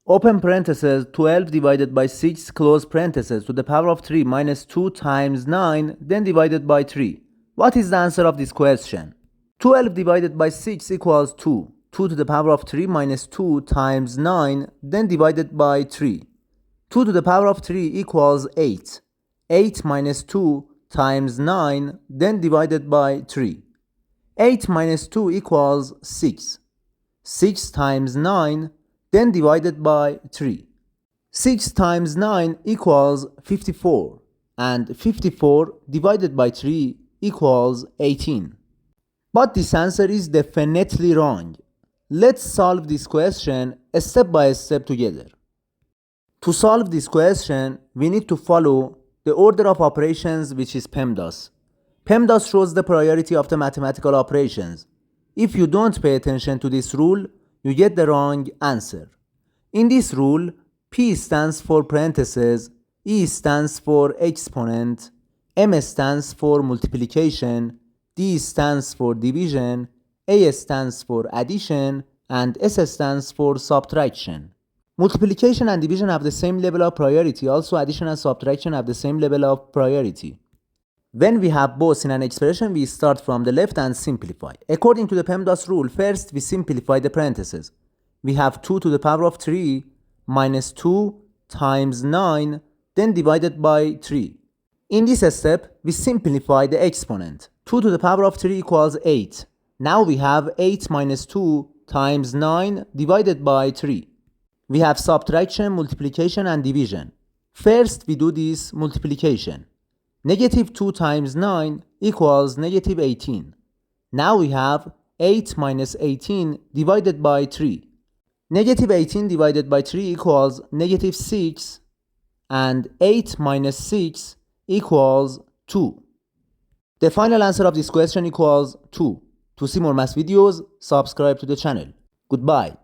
Open parentheses 12 divided by 6 close parentheses to the power of 3 minus 2 times 9 then divided by 3. What is the answer of this question? 12 divided by 6 equals 2. 2 to the power of 3 minus 2 times 9 then divided by 3. 2 to the power of 3 equals 8. 8 minus 2 times 9 then divided by 3. 8 minus 2 equals 6. 6 times 9 then divided by 3. 6 times 9 equals 54, and 54 divided by 3 equals 18. But this answer is definitely wrong. Let's solve this question step by step together. To solve this question, we need to follow the order of operations, which is PEMDAS. PEMDAS shows the priority of the mathematical operations. If you don't pay attention to this rule, you get the wrong answer. In this rule, P stands for parentheses, E stands for exponent, M stands for multiplication, D stands for division, A stands for addition, and S stands for subtraction. Multiplication and division have the same level of priority. Also, addition and subtraction have the same level of priority. When we have both in an expression, we start from the left and simplify. According to the PEMDAS rule, first we simplify the parentheses. We have 2 to the power of 3 minus 2 times 9, then divided by 3. In this step, we simplify the exponent. 2 to the power of 3 equals 8. Now we have 8 minus 2 times 9 divided by 3. We have subtraction, multiplication, and division. First, we do this multiplication. Negative 2 times 9 equals negative 18. Now we have 8 minus 18 divided by 3. Negative 18 divided by 3 equals negative 6, and 8 minus 6 equals 2. The final answer of this question equals 2. To see more math videos, subscribe to the channel. Goodbye.